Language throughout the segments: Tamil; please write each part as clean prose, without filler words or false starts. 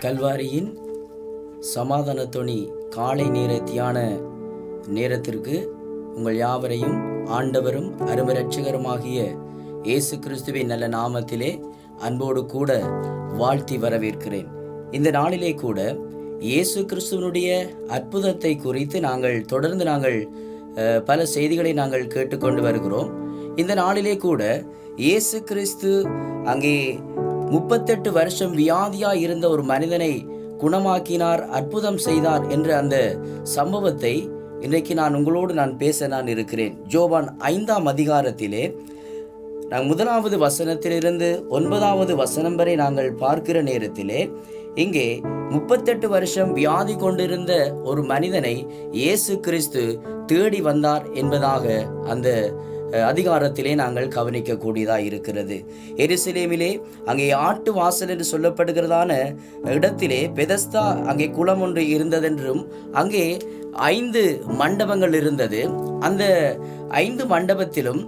கல்வாரியின் சமாதான தொனி காலை நேர தியான நேரத்திற்கு உங்கள் யாவரையும் ஆண்டவரும் அருமை இரட்சகருமாகிய இயேசு கிறிஸ்துவின் நல்ல நாமத்திலே அன்போடு கூட வாழ்த்தி வரவேற்கிறேன். இந்த நாளிலே கூட இயேசு கிறிஸ்துவனுடைய அற்புதத்தை குறித்து தொடர்ந்து பல செய்திகளை நாங்கள் கேட்டுக்கொண்டு வருகிறோம். இந்த நாளிலே கூட இயேசு கிறிஸ்து அங்கே 38 வருஷம் வியாதியாய் இருந்த ஒரு மனிதனை குணமாக்கினார், அற்புதம் செய்தார் என்ற அந்த சம்பவத்தை இன்றைக்கு உங்களோடு பேச இருக்கிறேன். யோவான் 5ஆம் அதிகாரத்திலே 1வது வசனத்திலிருந்து 9வது வசனம் வரை நாங்கள் பார்க்கிற நேரத்திலே இங்கே 38 வருஷம் வியாதி கொண்டிருந்த ஒரு மனிதனை இயேசு கிறிஸ்து தேடி வந்தார் என்பதாக அந்த அதிகாரத்திலே நாங்கள் கவனிக்கக்கூடியதாக இருக்கிறது. எருசலேமிலே அங்கே ஆட்டு வாசல் என்று சொல்லப்படுகிறதான இடத்திலே பெதஸ்தா அங்கே குளம் ஒன்று இருந்ததென்றும் அங்கே 5 மண்டபங்கள் இருந்தது. அந்த 5 மண்டபத்திலும்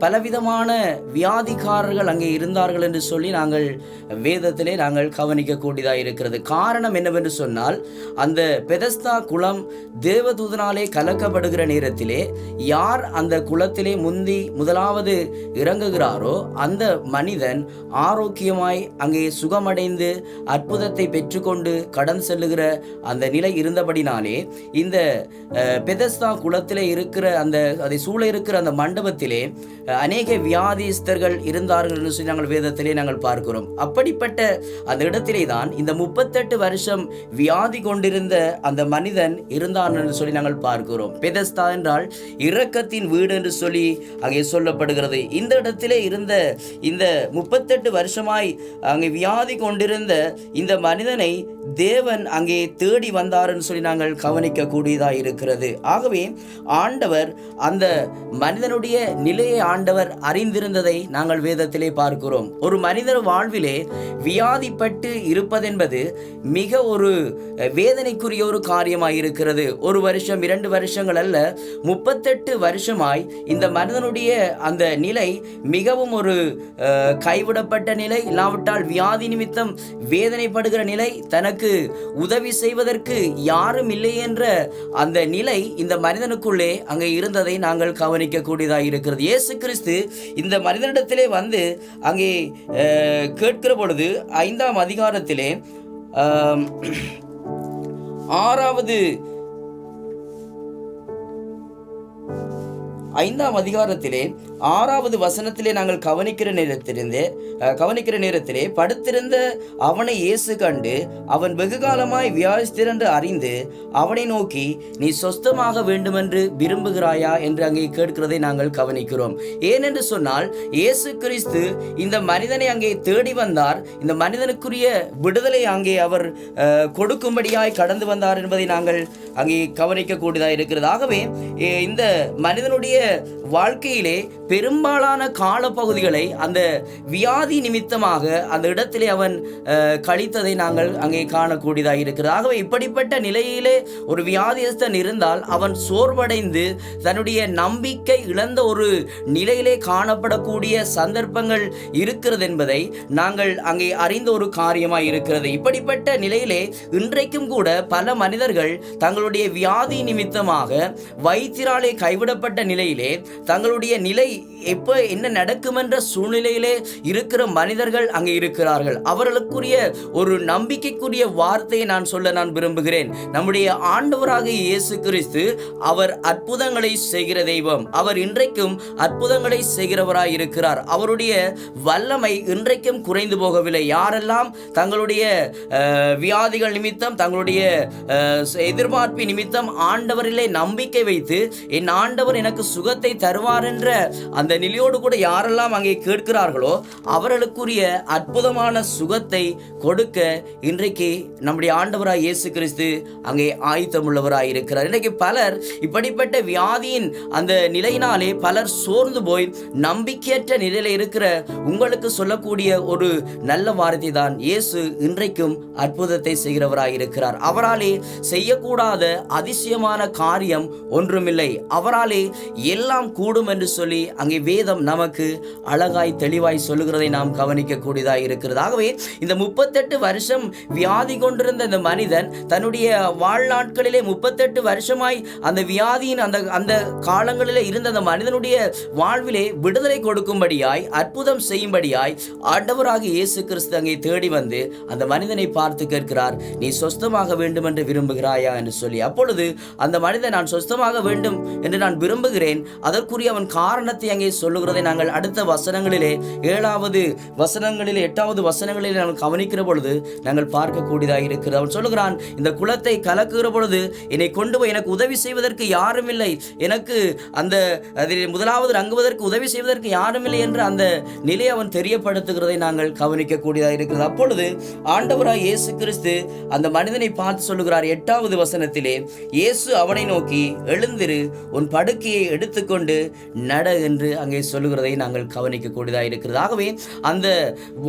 பலவிதமான வியாதிக்காரர்கள் அங்கே இருந்தார்கள் என்று சொல்லி நாங்கள் வேதத்திலே கவனிக்கக்கூடியதாக இருக்கிறது. காரணம் என்னவென்று சொன்னால், அந்த பெதஸ்தா குளம் தேவதூதனாலே கலக்கப்படுகிற நேரத்திலே யார் அந்த குளத்திலே முதலாவது இறங்குகிறாரோ அந்த மனிதன் ஆரோக்கியமாய் அங்கே சுகமடைந்து அற்புதத்தை பெற்றுக்கொண்டு கடன் செல்லுகிற அந்த நிலை இருந்தபடினாலே இந்த பெதஸ்தா குளத்திலே இருக்கிற அதை சூழ இருக்கிற அந்த மண்டபத்திலே அநேக வியாதிஸ்தர்கள் இருந்தார்கள் என்று சொல்லி நாங்கள் வேதத்திலே பார்க்கிறோம். அப்படிப்பட்ட அந்த இடத்திலே தான் இந்த 38 வருஷம் வியாதி கொண்டிருந்த அந்த மனிதன் இருந்தான் என்று சொல்லி நாங்கள் பார்க்கிறோம். பெதஸ்தா என்றால் இரக்கத்தின் வீடு என்று சொல்லி அங்கே சொல்லப்படுகிறது. இந்த இடத்திலே இருந்த இந்த 38 வருஷமாய் அங்கே வியாதி கொண்டிருந்த இந்த மனிதனை தேவன் அங்கே தேடி வந்தார் என்று சொல்லி நாங்கள் கவனிக்கக்கூடியதாக இருக்கிறது. ஆகவே ஆண்டவர் அந்த மனிதனுடைய நிலையை ஆண்டவர் அறிந்திருந்ததை நாங்கள் வேதத்திலே பார்க்கிறோம். ஒரு மனிதர் வாழ்விலே வியாதிப்பட்டு இருப்பதென்பது மிக ஒரு வேதனைக்குரிய ஒரு காரியமாய் இருக்கிறது. 1 வருஷம் 2 வருஷங்கள் அல்ல, 38 வருஷமாய் இந்த மனிதனுடைய அந்த நிலை மிகவும் ஒரு கைவிடப்பட்ட நிலை, இல்லாவிட்டால் வியாதி நிமித்தம் வேதனைப்படுகிற நிலை, தனக்கு உதவி செய்வதற்கு யாரும் இல்லை என்ற அந்த நிலை இந்த மனிதனுக்குள்ளே அங்கே இருந்ததை நாங்கள் கவனிக்கக்கூடியதாக இருக்கிறது. இயேசு கிறிஸ்து இந்த மனிதனிடத்திலே வந்து அங்கே கேட்கிற பொழுது 5ஆம் அதிகாரத்திலே 5ஆம் அதிகாரத்திலே 6வது வசனத்திலே நாங்கள் கவனிக்கிற நேரத்திலே படுத்திருந்த அவனை இயேசு கண்டு அவன் வெகுகாலமாய் வியாதிஸ்தரென்று அறிந்து அவனை நோக்கி, நீ சொஸ்தமாக வேண்டுமென்று விரும்புகிறாயா என்று அங்கே கேட்கிறதை நாங்கள் கவனிக்கிறோம். ஏனென்று சொன்னால், இயேசு கிறிஸ்து இந்த மனிதனை அங்கே தேடி வந்தார். இந்த மனிதனுக்குரிய விடுதலை அங்கே அவர் கொடுக்கும்படியாய் கடந்து வந்தார் என்பதை நாங்கள் அங்கே கவனிக்கக்கூடியதாக இருக்கிறது. ஆகவே இந்த மனிதனுடைய வாழ்க்கையிலே பெரும்பாலான காலப்பகுதிகளை அந்த வியாதி நிமித்தமாக அந்த இடத்திலே அவன் கழித்ததை நாங்கள் அங்கே காணக்கூடியதாக இருக்கிறது. ஆகவே இப்படிப்பட்ட நிலையிலே ஒரு வியாதியஸ்தன் இருந்தால் அவன் சோர்வடைந்து தன்னுடைய நம்பிக்கை இழந்த ஒரு நிலையிலே காணப்படக்கூடிய சந்தர்ப்பங்கள் இருக்கிறது என்பதை நாங்கள் அங்கே அறிந்த ஒரு காரியமாய் இருக்கிறது. இப்படிப்பட்ட நிலையிலே இன்றைக்கும் கூட பல மனிதர்கள் தங்களுடைய வியாதி நிமித்தமாக வைத்தியராலே கைவிடப்பட்ட நிலையிலே தங்களுடைய நிலை எப்போ என்ன நடக்கும் என்ற சூழ்நிலையிலே இருக்கிற மனிதர்கள் அங்கே இருக்கிறார்கள். அவர்களுக்குரிய ஒரு நம்பிக்கைக்குரிய வார்த்தையை நான் விரும்புகிறேன். நம்முடைய ஆண்டவராகிய இயேசு கிறிஸ்து அவர் அற்புதங்களை செய்கிற தெய்வம். அவர் இன்றைக்கும் அற்புதங்களை செய்கிறவராய் இருக்கிறார். அவருடைய வல்லமை இன்றைக்கும் குறைந்து போகவில்லை. யாரெல்லாம் தங்களுடைய வியாதிகள் நிமித்தம், தங்களுடைய எதிர்பார்ப்பு நிமித்தம் ஆண்டவரிலே நம்பிக்கை வைத்து என் ஆண்டவர் எனக்கு சுகத்தை தருவார் என்ற அந்த நிலையோடு கூட யாரெல்லாம் அங்கே கேட்கிறார்களோ அவர்களுக்குரிய அற்புதமான சுகத்தை கொடுக்க இன்றைக்கு நம்முடைய ஆண்டவராய் இயேசு கிறிஸ்து அங்கே ஆயத்தமுள்ளவராய் இருக்கிறார். இன்றைக்கு பலர் இப்படிப்பட்ட வியாதியின் அந்த நிலையினாலே பலர் சோர்ந்து போய் நம்பிக்கையற்ற நிலையில இருக்கிற உங்களுக்கு சொல்லக்கூடிய ஒரு நல்ல வார்த்தை தான், இயேசு இன்றைக்கும் அற்புதத்தை செய்கிறவராய் இருக்கிறார். அவராலே செய்யக்கூடாத அதிசயமான காரியம் ஒன்றுமில்லை. அவராலே எல்லாம் கூடும் என்று சொல்லி அங்கே வேதம் நமக்கு அழகாய் தெளிவாய் சொல்லுகிறதை நாம் கவனிக்கக்கூடியதாக இருக்கிறது. ஆகவே இந்த 38 வருஷம் வியாதி கொண்டிருந்த இந்த மனிதன் தன்னுடைய வாழ்நாட்களிலே 38 வருஷமாய் அந்த வியாதியின் அந்த காலங்களிலே இருந்த அந்த மனிதனுடைய வாழ்விலே விடுதலை கொடுக்கும்படியாய், அற்புதம் செய்யும்படியாய் ஆண்டவராக இயேசு கிறிஸ்து அங்கே தேடி வந்து அந்த மனிதனை பார்த்து கேட்கிறார், நீ சொஸ்தமாக வேண்டும் என்று விரும்புகிறாயா என்று சொல்லி. அப்பொழுது அந்த மனிதன், நான் சொஸ்தமாக வேண்டும் என்று நான் விரும்புகிறேன், அதற்குரிய அவன் காரணத்தை அங்கே சொல்லுகிறதை நாங்கள் அடுத்த வசனங்களிலே 7வது வசனங்களிலே 8வது வசனங்களிலே நாங்கள் கவனிக்கிற பொழுது நாங்கள் பார்க்கக்கூடியதாக இருக்கிறது. அவன் சொல்லுகிறான், இந்த குளத்தை கலக்குகிற பொழுது என்னை கொண்டு போய் எனக்கு உதவி செய்வதற்கு யாரும் இல்லை, எனக்கு அந்த அதில் முதலாவது ரங்குவதற்கு உதவி செய்வதற்கு யாரும் இல்லை என்று அந்த நிலையை அவன் தெரியப்படுத்துகிறதை நாங்கள் கவனிக்கக்கூடியதாக இருக்கிறது. அப்பொழுது ஆண்டவராக இயேசு கிறிஸ்து அந்த மனிதனை பார்த்து சொல்லுகிறார் 8வது வசனத்திலே, இயேசு அவனை நோக்கி, எழுந்திரு, உன் படுக்கையை எடுத்துக்கொண்டு நட என்று அங்கே சொல்லுகிறதை நாங்கள் கவனிக்கக்கூடியதாக இருக்கிறது. ஆகவே அந்த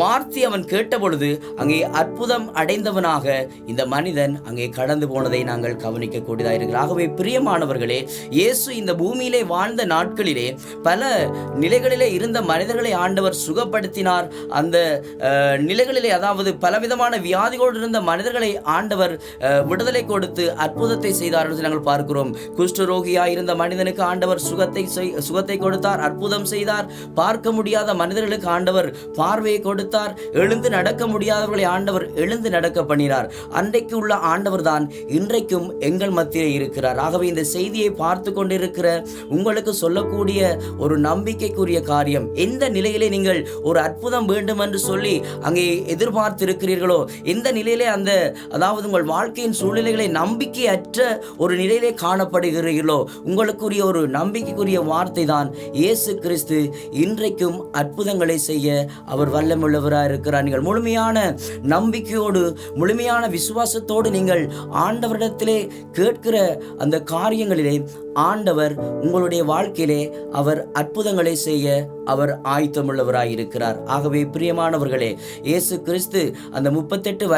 வார்த்தை அவன் கேட்ட பொழுது அங்கே அற்புதம் அடைந்தவனாக இந்த மனிதன் அங்கே கடந்து போனதை நாங்கள் கவனிக்கக்கூடியதாக இருக்கிறது. ஆகவே பிரியமானவர்களே, இயேசு இந்த பூமியிலே வாழ்ந்த நாட்களிலே பல நிலைகளிலே இருந்த மனிதர்களை ஆண்டவர் சுகப்படுத்தினார். அந்த நிலைகளிலே, அதாவது பலவிதமான வியாதிகளோடு இருந்த மனிதர்களை ஆண்டவர் விடுதலை கொடுத்து அற்புதத்தை செய்தார் என்று நாங்கள் பார்க்கிறோம். குஷ்டரோகியாய் இருந்த மனிதனுக்கு ஆண்டவர் சுகத்தை கொடுத்தார், அற்புதம் செய்தார். பார்க்க முடியாத மனிதர்களுக்கு ஆண்டவர் பார்வையை கொடுத்தார். எழுந்து நடக்க முடியாதவர்களை ஆண்டவர் எழுந்து நடக்க பண்ணினார். அன்றைக்கு உள்ள ஆண்டவர் தான் இன்றைக்கும் எங்கள் மத்தியிலே இருக்கிறார். ஆகவே இந்த செய்தியை பார்த்து கொண்டிருக்கிற உங்களுக்கு சொல்லக்கூடிய ஒரு நம்பிக்கைக்குரிய காரியம், எந்த நிலையிலே நீங்கள் ஒரு அற்புதம் வேண்டும் என்று சொல்லி அங்கே எதிர்பார்த்து இருக்கிறீர்களோ, எந்த நிலையிலே அதாவது உங்கள் வாழ்க்கையின் சூழ்நிலைகளை நம்பிக்கையற்ற ஒரு நிலையிலே காணப்படுகிறீர்களோ, உங்களுக்குரிய ஒரு நம்பிக்கைக்குரிய வார்த்தை தான் இயேசு கிறிஸ்து இன்றைக்கும் அற்புதங்களை செய்ய அவர் வல்லமுள்ளவராக இருக்கிறார். நீங்கள் முழுமையான நம்பிக்கையோடு, முழுமையான விசுவாசத்தோடு நீங்கள் ஆண்டவரிடத்திலே கேட்கிற அந்த காரியங்களிலே ஆண்டவர் உங்களுடைய வாழ்க்கையிலே அவர் அற்புதங்களை செய்ய அவர் ஆயத்தமுள்ளவராய் இருக்கிறார். ஆகவே பிரியமானவர்களே, இயேசு கிறிஸ்து அந்த 38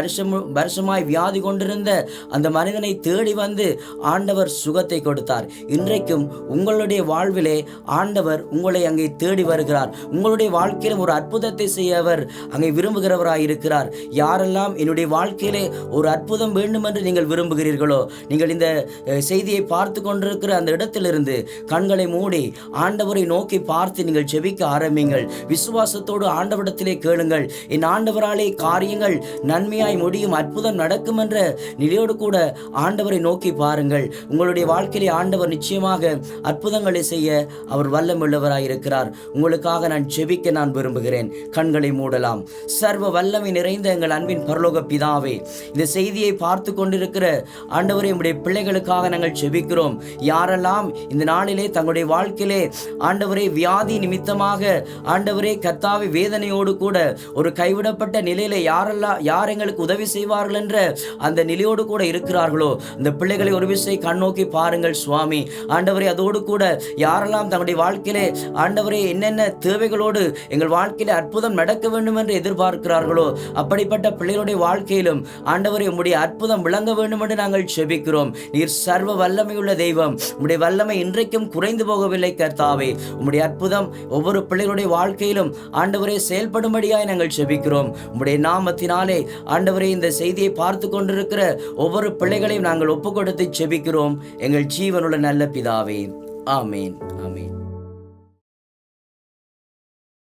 வருஷமாய் வியாதி கொண்டிருந்த அந்த மனிதனை தேடி வந்து ஆண்டவர் சுகத்தை கொடுத்தார். இன்றைக்கும் உங்களுடைய வாழ்விலே ஆண்டவர் உங்களை அங்கே தேடி வருகிறார். உங்களுடைய வாழ்க்கையிலும் ஒரு அற்புதத்தை செய்ய அவர் அங்கே விரும்புகிறவராய் இருக்கிறார். யாரெல்லாம் என்னுடைய வாழ்க்கையிலே ஒரு அற்புதம் வேண்டும் என்று நீங்கள் விரும்புகிறீர்களோ, நீங்கள் இந்த செய்தியை பார்த்து கொண்டிருக்கிற அந்த இடத்திலிருந்து கண்களை மூடி ஆண்டவரை நோக்கி பார்த்து நீங்கள் ஜெபிக்க ஆரம்பிங்கள். விசுவாசத்தோடு ஆண்டவரிடத்திலே கேளுங்கள். என் ஆண்டவராலே காரியங்கள் நன்மையாய் முடியும், அற்புதம் நடக்கும் என்ற நிலையோடு கூட ஆண்டவரை நோக்கி பாருங்கள். உங்களுடைய வாழ்க்கையிலே ஆண்டவர் நிச்சயமாக அற்புதங்களை செய்ய அவர் வல்லமுள்ளவராய் இருக்கிறார். உங்களுக்காக நான் ஜெபிக்க நான் விரும்புகிறேன். கண்களை மூடலாம். சர்வ வல்லமை நிறைந்த எங்கள் அன்பின் பரலோக பிதாவே, இந்த செய்தியை பார்த்து கொண்டிருக்கிற ஆண்டவரே, நம்முடைய பிள்ளைகளுக்காக நாங்கள் ஜெபிக்கிறோம். யாரெல்லாம் இந்த நாளிலே தங்களுடைய வாழ்க்கையிலே ஆண்டவரே வியாதி நிமித்தமாக ஆண்டவரே கர்த்தாவே வேதனையோடு கூட ஒரு கைவிடப்பட்ட நிலையில யார் எங்களுக்கு உதவி செய்வார்கள் என்ற அந்த நிலையோடு கூட இருக்கிறார்களோ, இந்த பிள்ளைகளை ஒரு விஷயம் கண்ணோக்கி பாருங்கள் சுவாமி. ஆண்டவரே, அதோடு கூட யாரெல்லாம் தங்களுடைய வாழ்க்கையிலே ஆண்டவரே என்னென்ன தேவைகளோடு எங்கள் வாழ்க்கையில அற்புதம் நடக்க வேண்டும் என்று எதிர்பார்க்கிறார்களோ, அப்படிப்பட்ட பிள்ளைகளுடைய வாழ்க்கையிலும் ஆண்டவரே உம்முடைய அற்புதம் விளங்க வேண்டும் என்று நாங்கள் ஜெபிக்கிறோம். நீர் சர்வ வல்லமையுள்ள தெய்வம். உம்முடைய வல்லமை இன்றைக்கும் குறைந்து போகவில்லை கர்த்தாவே. உம்முடைய அற்புதம் ஒவ்வொரு பிள்ளைகளுடைய வாழ்க்கையிலும் ஆண்டவரே செயல்படும்படியாய் நாங்கள் ஜெபிக்கிறோம். உம்முடைய நாமத்தினாலே ஆண்டவரே இந்த செய்தியை பார்த்து கொண்டிருக்கிற ஒவ்வொரு பிள்ளைகளையும் நாங்கள் ஒப்புக்கொடுத்து ஜெபிக்கிறோம். எங்கள் ஜீவனுள்ள நல்ல பிதாவே, ஆமேன், ஆமேன்.